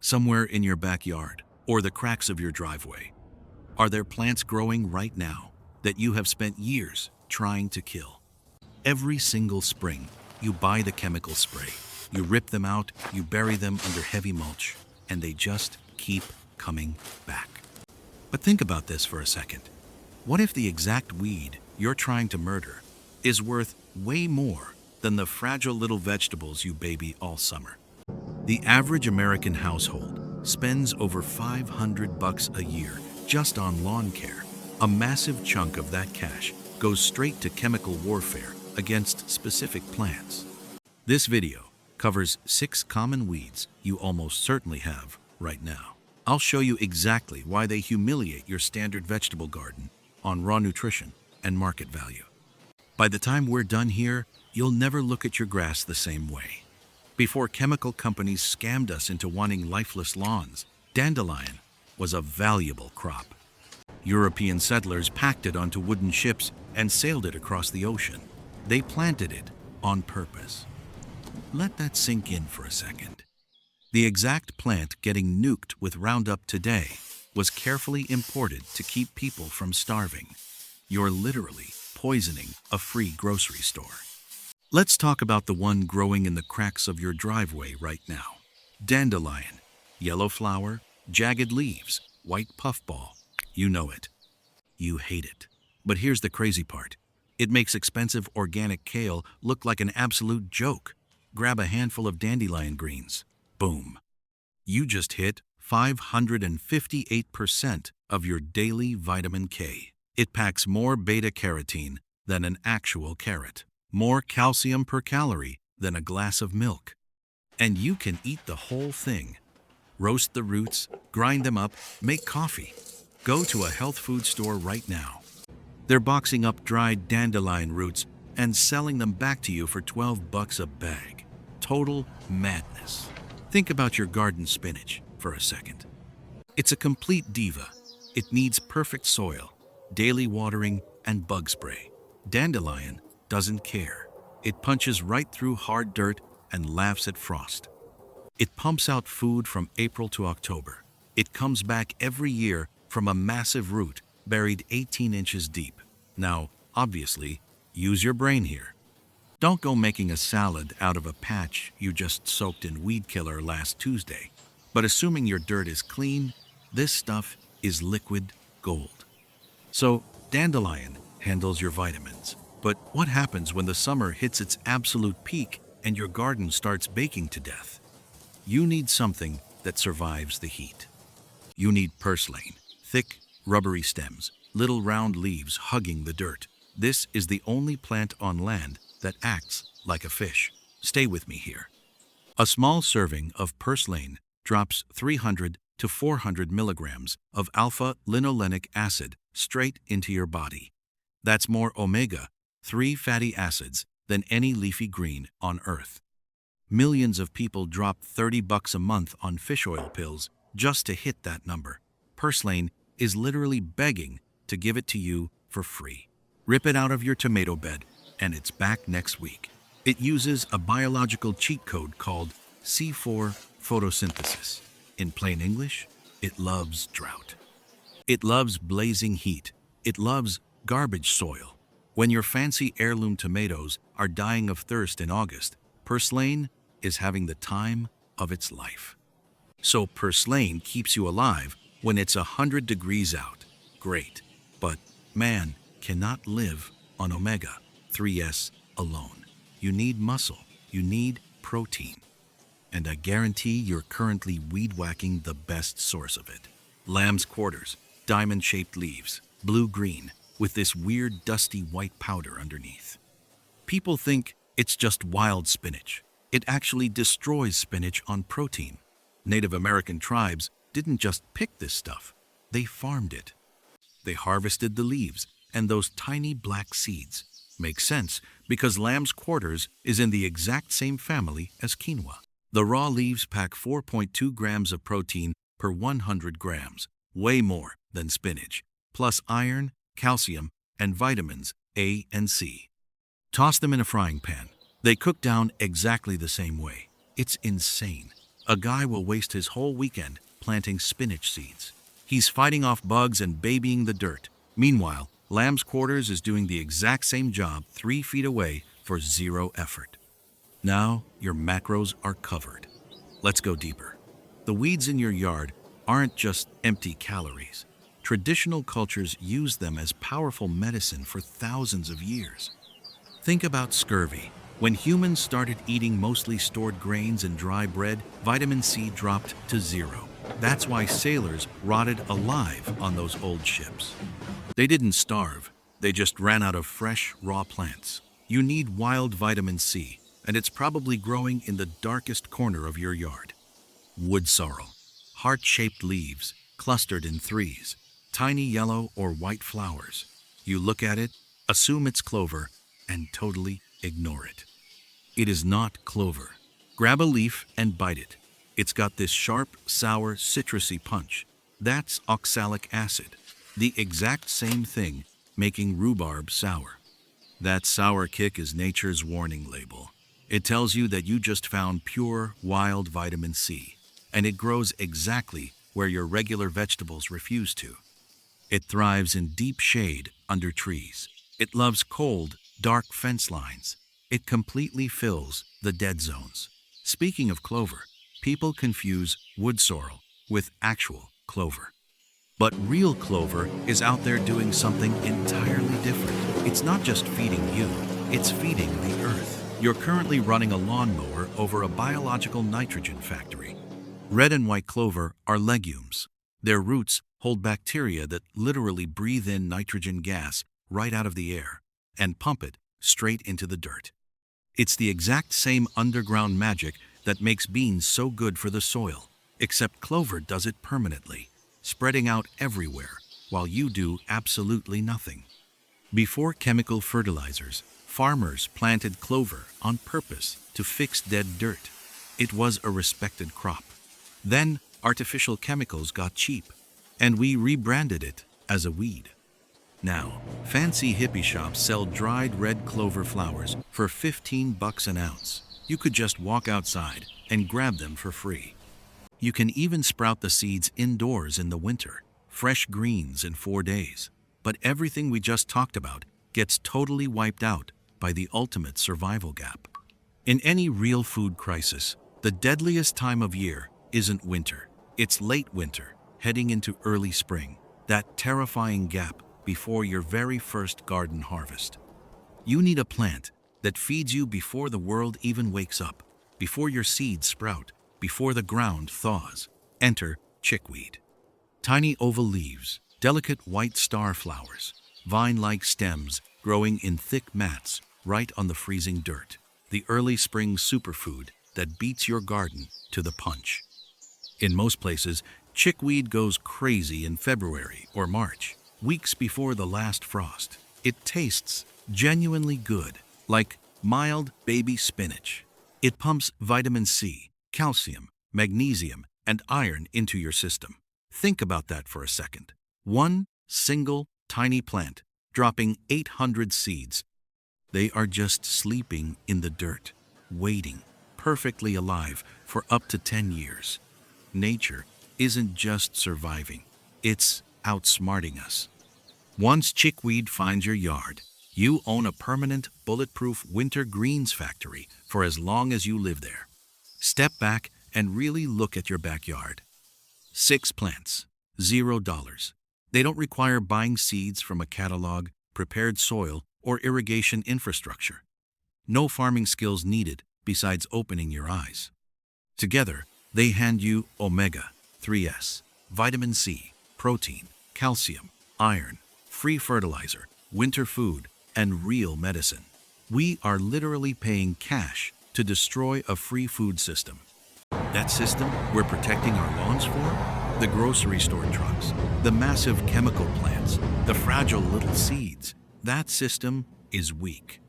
somewhere in your backyard or the cracks of your driveway? Are there plants growing right now that you have spent years trying to kill? Every single spring, you buy the chemical spray. You rip them out, you bury them under heavy mulch, and they just keep coming back. But think about this for a second. What if the exact weed you're trying to murder is worth way more than the fragile little vegetables you baby all summer? The average American household spends over $500 a year just on lawn care. A massive chunk of that cash goes straight to chemical warfare against specific plants. This video covers 6 common weeds you almost certainly have right now. I'll show you exactly why they humiliate your standard vegetable garden on raw nutrition and market value. By the time we're done here, you'll never look at your grass the same way. Before chemical companies scammed us into wanting lifeless lawns, dandelion was a valuable crop. European settlers packed it onto wooden ships and sailed it across the ocean. They planted it on purpose. Let that sink in for a second. The exact plant getting nuked with Roundup today was carefully imported to keep people from starving. You're literally poisoning a free grocery store. Let's talk about the one growing in the cracks of your driveway right now. Dandelion. Yellow flower, jagged leaves, white puffball. You know it. You hate it. But here's the crazy part. It makes expensive organic kale look like an absolute joke. Grab a handful of dandelion greens. Boom. You just hit 558% of your daily vitamin K. It packs more beta-carotene than an actual carrot, more calcium per calorie than a glass of milk. And you can eat the whole thing. Roast the roots, grind them up, make coffee. Go to a health food store right now. They're boxing up dried dandelion roots and selling them back to you for $12 a bag. Total madness. Think about your garden spinach for a second. It's a complete diva. It needs perfect soil, daily watering, and bug spray. Dandelion doesn't care. It punches right through hard dirt and laughs at frost. It pumps out food from April to October. It comes back every year from a massive root buried 18 inches deep. Now, obviously, use your brain here. Don't go making a salad out of a patch you just soaked in weed killer last Tuesday. But assuming your dirt is clean, this stuff is liquid gold. So, dandelion handles your vitamins. But what happens when the summer hits its absolute peak and your garden starts baking to death? You need something that survives the heat. You need purslane, thick, rubbery stems, little round leaves hugging the dirt. This is the only plant on land that acts like a fish. Stay with me here. A small serving of purslane drops 300 to 400 milligrams of alpha-linolenic acid straight into your body. That's more omega-3 fatty acids than any leafy green on Earth. Millions of people drop $30 a month on fish oil pills just to hit that number. Purslane is literally begging to give it to you for free. Rip it out of your tomato bed, and it's back next week. It uses a biological cheat code called C4 photosynthesis. In plain English, it loves drought. It loves blazing heat. It loves garbage soil. When your fancy heirloom tomatoes are dying of thirst in August, purslane is having the time of its life. So purslane keeps you alive when it's 100 degrees out. Great. But man cannot live on omega-3s alone. You need muscle. You need protein. And I guarantee you're currently weed-whacking the best source of it. Lamb's quarters, diamond-shaped leaves, blue-green, with this weird dusty white powder underneath. People think it's just wild spinach. It actually destroys spinach on protein. Native American tribes didn't just pick this stuff. They farmed it. They harvested the leaves and those tiny black seeds. Makes sense because lamb's quarters is in the exact same family as quinoa. The raw leaves pack 4.2 grams of protein per 100 grams, way more than spinach, plus iron, calcium, and vitamins A and C. Toss them in a frying pan. They cook down exactly the same way. It's insane. A guy will waste his whole weekend planting spinach seeds. He's fighting off bugs and babying the dirt. Meanwhile, Lamb's Quarters is doing the exact same job 3 feet away for zero effort. Now your macros are covered. Let's go deeper. The weeds in your yard aren't just empty calories. Traditional cultures used them as powerful medicine for thousands of years. Think about scurvy. When humans started eating mostly stored grains and dry bread, vitamin C dropped to zero. That's why sailors rotted alive on those old ships. They didn't starve, they just ran out of fresh, raw plants. You need wild vitamin C, and it's probably growing in the darkest corner of your yard. Wood sorrel. Heart-shaped leaves, clustered in threes, tiny yellow or white flowers. You look at it, assume it's clover, and totally ignore it. It is not clover. Grab a leaf and bite it. It's got this sharp, sour, citrusy punch. That's oxalic acid, the exact same thing making rhubarb sour. That sour kick is nature's warning label. It tells you that you just found pure, wild vitamin C, and it grows exactly where your regular vegetables refuse to. It thrives in deep shade under trees. It loves cold, dark fence lines. It completely fills the dead zones. Speaking of clover, people confuse wood sorrel with actual clover. But real clover is out there doing something entirely different. It's not just feeding you, it's feeding the earth. You're currently running a lawnmower over a biological nitrogen factory. Red and white clover are legumes. Their roots hold bacteria that literally breathe in nitrogen gas right out of the air and pump it straight into the dirt. It's the exact same underground magic that makes beans so good for the soil, except clover does it permanently, spreading out everywhere, while you do absolutely nothing. Before chemical fertilizers, farmers planted clover on purpose to fix dead dirt. It was a respected crop. Then artificial chemicals got cheap, and we rebranded it as a weed. Now, fancy hippie shops sell dried red clover flowers for $15 an ounce. You could just walk outside and grab them for free. You can even sprout the seeds indoors in the winter, fresh greens in 4 days. But everything we just talked about gets totally wiped out by the ultimate survival gap. In any real food crisis, the deadliest time of year isn't winter. It's late winter, heading into early spring, that terrifying gap before your very first garden harvest. You need a plant that feeds you before the world even wakes up, before your seeds sprout, before the ground thaws. Enter chickweed. Tiny oval leaves, delicate white star flowers, vine-like stems growing in thick mats right on the freezing dirt. The early spring superfood that beats your garden to the punch. In most places, chickweed goes crazy in February or March, weeks before the last frost. It tastes genuinely good, like mild baby spinach. It pumps vitamin C, calcium, magnesium, and iron into your system. Think about that for a second. One single tiny plant dropping 800 seeds. They are just sleeping in the dirt, waiting, perfectly alive for up to 10 years. Nature isn't just surviving, it's outsmarting us. Once chickweed finds your yard, you own a permanent, bulletproof winter greens factory for as long as you live there. Step back and really look at your backyard. 6 plants, $0. They don't require buying seeds from a catalog, prepared soil, or irrigation infrastructure. No farming skills needed besides opening your eyes. Together, they hand you omega-3s, vitamin C, protein, calcium, iron, free fertilizer, winter food, and real medicine. We are literally paying cash to destroy a free food system. That system we're protecting our lawns for? The grocery store trucks, the massive chemical plants, the fragile little seeds. That system is weak.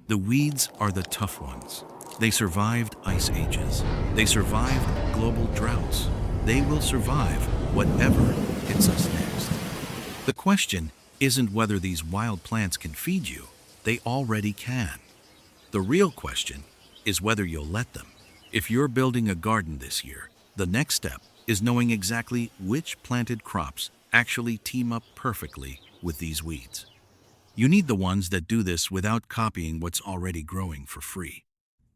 The weeds are the tough ones. They survived ice ages. They survived global droughts. They will survive whatever hits us next. The question isn't whether these wild plants can feed you. They already can. The real question is whether you'll let them. If you're building a garden this year, the next step is knowing exactly which planted crops actually team up perfectly with these weeds. You need the ones that do this without copying what's already growing for free.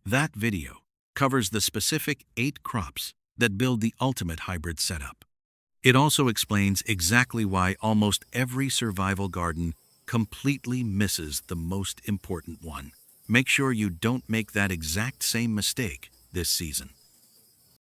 That video covers the specific 8 crops that build the ultimate hybrid setup. It also explains exactly why almost every survival garden completely misses the most important one. Make sure you don't make that exact same mistake this season.